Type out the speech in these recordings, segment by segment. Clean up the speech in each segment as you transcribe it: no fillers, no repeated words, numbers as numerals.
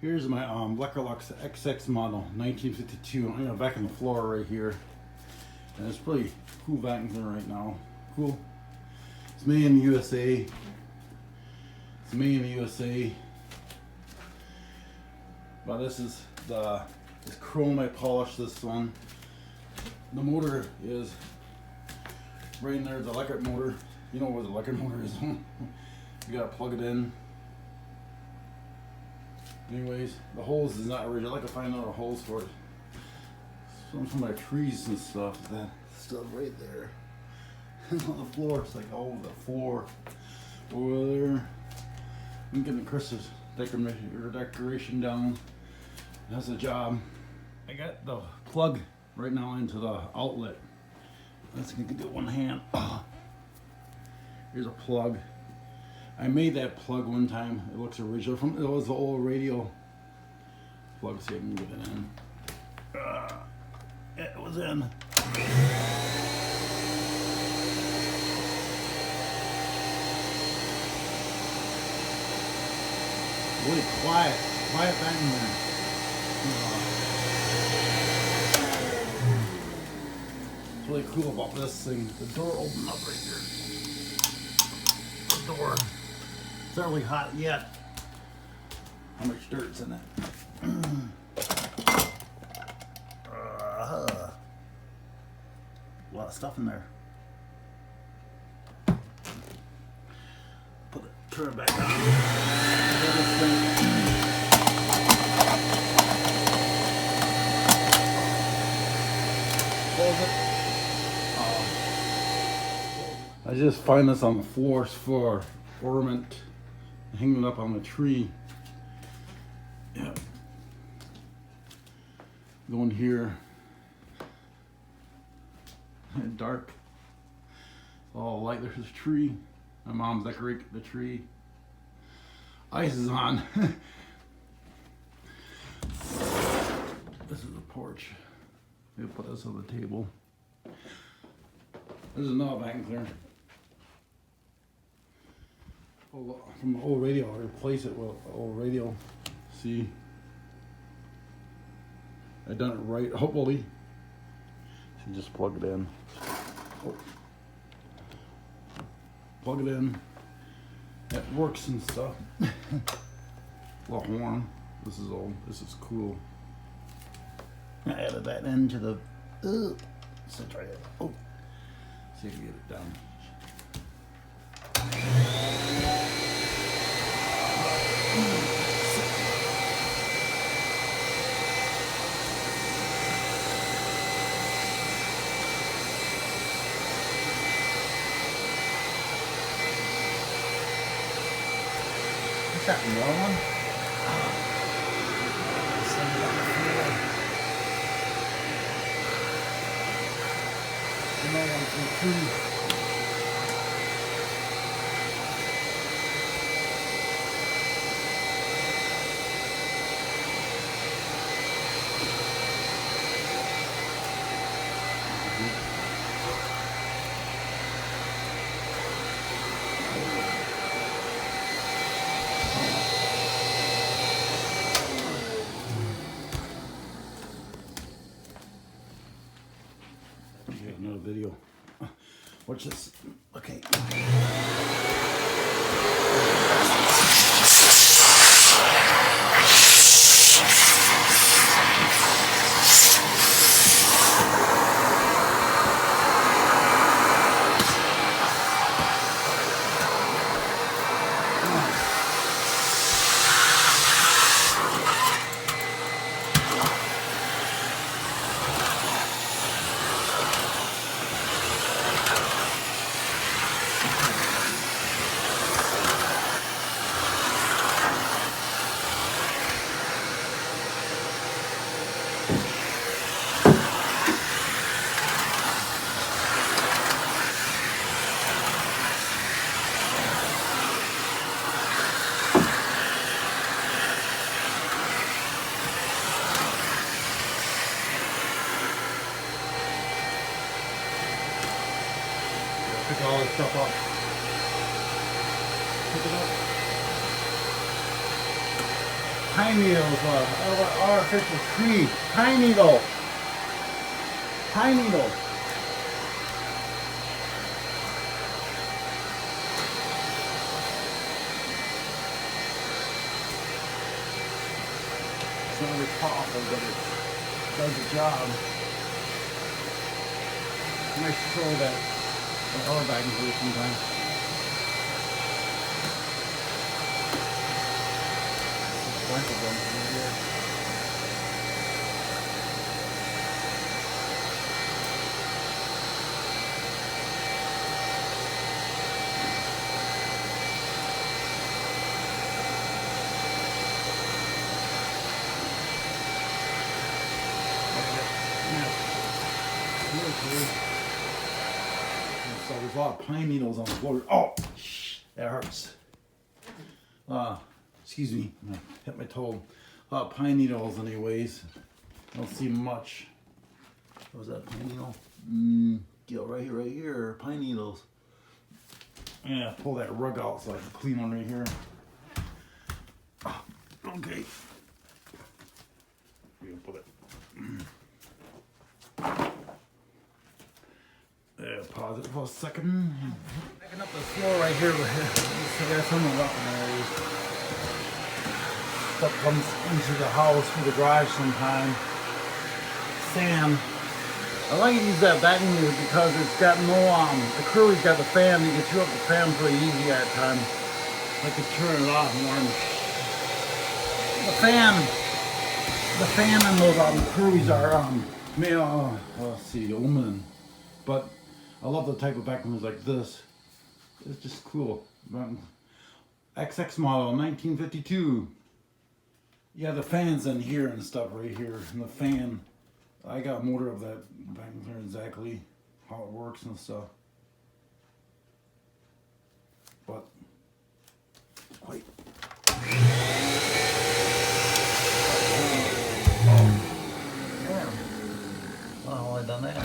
Here's my Electrolux XX model, 1952. I'm gonna vacuum the floor right here. And it's pretty cool vacuum cleaner right now. Cool. It's made in the USA. It's made in the USA. But this is this chrome. I polished this one. The motor is right in there. The electric motor. You know where the electric motor is. You gotta plug it in. Anyways, the hose is not original. I like to find out a hose for it. Some from my trees and stuff. That stuff right there. On the floor. It's like all over the floor. Over there. I'm getting the Christmas decoration down. That's a job. I got the plug right now into the outlet. Let's do it one hand. Here's a plug. I made that plug one time. It looks original. It was the old radio plug. See if I can get it in. It was in. Really quiet back in there. What's really cool about this thing, the door opened up right here. The door. It's not really hot yet. How much dirt's in it? A lot of stuff in there. Turn it back on. I just find this on the floors for ornament, hanging it up on the tree. Yeah. Going here. Dark. All light. There's this tree. My mom's decorating the tree. Ice is on. This is the porch. Maybe put this on the table. This is another vacuum cleaner. From the old radio, I replaced it with an old radio. See? I done it right, hopefully. So just plug it in. Oh. Plug it in. It works and stuff. A little warm. This is old. This is cool. I added that into the. So try it. Oh. See if we get it down. What's that wrong? Another video. Watch this. Okay. Pick all this stuff up. Pick it up. pine needles, artificial tree, pine needle, pine needle. It's not very powerful, but it does the job. I might throw that other bag in here sometime. Bunch of them in here. So there's a lot of pine needles on the floor. Oh, that hurts. Excuse me, I hit my toe. A lot of pine needles anyways. I don't see much. What was that, pine needle? Get right here, pine needles. Yeah, pull that rug out so I can clean one right here. Okay. You can put it. Pause it for a second. Picking up the floor right here. I got some of up there. Stuff comes into the house through the garage sometime. Sand. I like to use that vacuum cleaner because it's got no the Kirby's got the fan. You can turn up the fan pretty easy at times. I can turn it off more. The fan on those Kirby's are let's see, aluminum. But I love the type of vacuum cleaners like this. It's just cool. XX model, 1952. Yeah, the fan's in here and stuff right here. And the fan, I got a motor of that vacuum cleaner exactly how it works and stuff. But quite. Oh, I done that.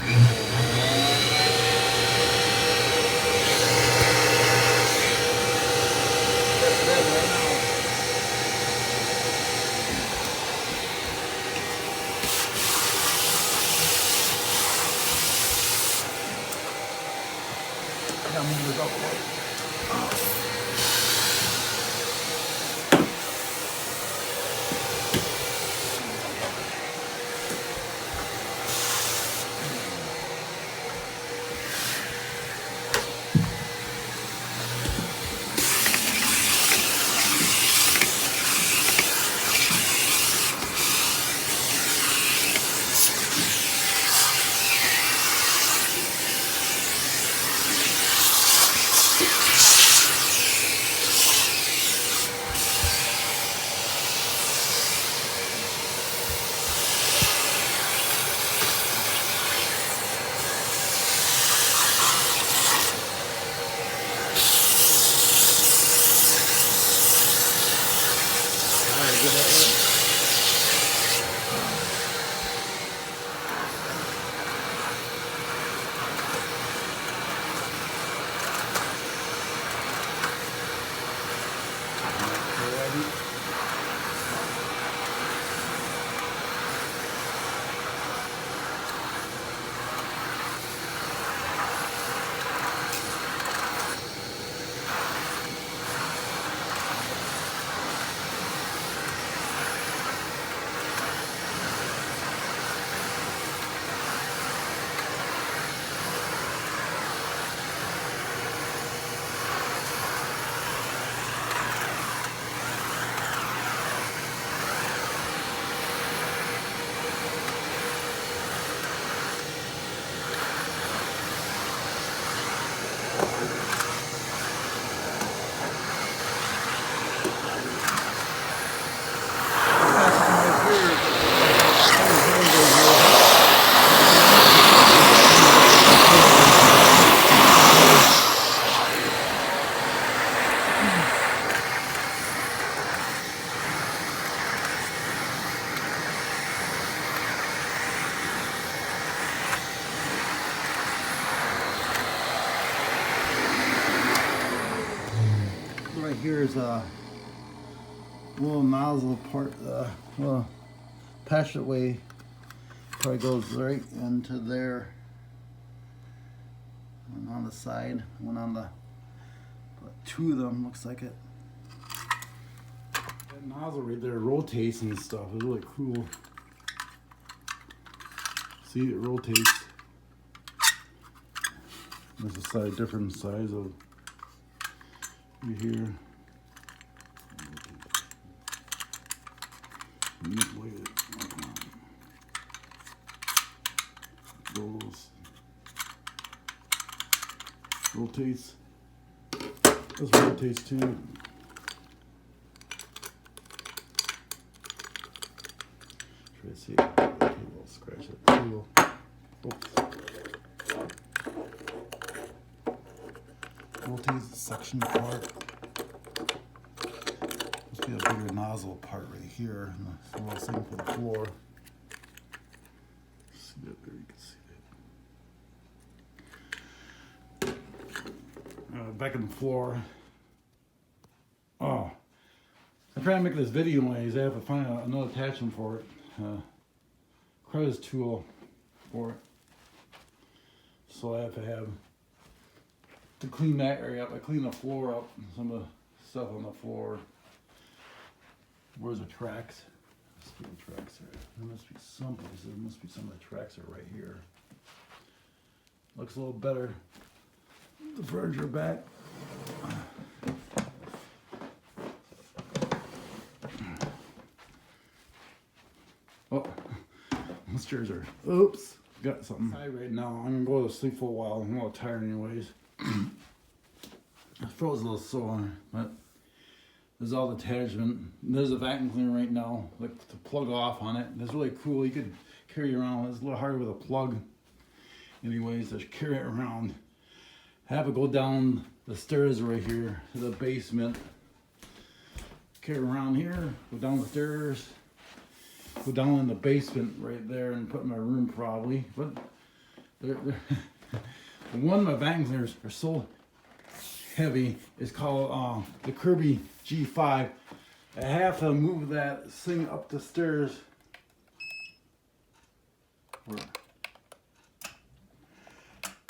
Here's a little nozzle part, well, passageway probably goes right into there. One on the side, one on the, two of them looks like it. That nozzle right there rotates and stuff. It's really cool. See, it rotates. There's a side, different size of here. Those rotates. This rotates too. Try to see it. Okay, we'll scratch it too. Oops. Rotates the suction part. Must be a bigger nozzle part right here. And the little thing for the floor. See that there? You can see that. Back in the floor. Oh, I'm trying to make this video anyways. I have to find another attachment for it. Crevice tool for it. So I have to clean that area up. I clean the floor up, some of the stuff on the floor. Where's the tracks? Let's see the tracks are. There must be some places. There must be some of the tracks are right here. Looks a little better. The furniture back. Oh, those chairs are. Oops, got something. Right now, I'm gonna go to sleep for a while. I'm a little tired, anyways. I froze a little sore, but there's all the attachment. There's a vacuum cleaner right now, like to plug off on it. That's really cool. You could carry it around. It's a little harder with a plug. Anyways, just carry it around. Have it go down the stairs right here to the basement. Carry it around here, go down the stairs, go down in the basement right there and put in my room probably. But one of my vacuum cleaners are so heavy. It's called the Kirby G5. I have to move that thing up the stairs.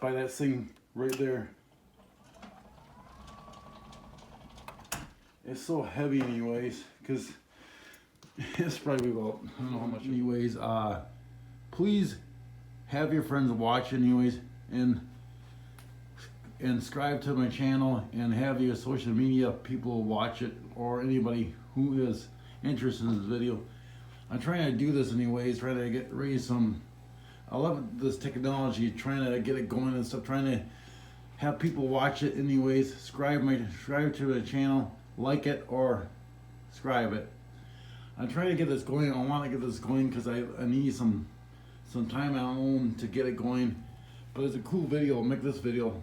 By that thing right there. It's so heavy anyways, because it's probably about, I don't know how much anyways. Please have your friends watch anyways, and subscribe to my channel, and have your social media people watch it, or anybody who is interested in this video. I'm trying to do this anyways, trying to raise some. I love this technology, trying to get it going and stuff, trying to have people watch it anyways. Subscribe to the channel, like it, or subscribe it. I'm trying to get this going. I want to get this going because I need some time at home to get it going. But it's a cool video. I'll make this video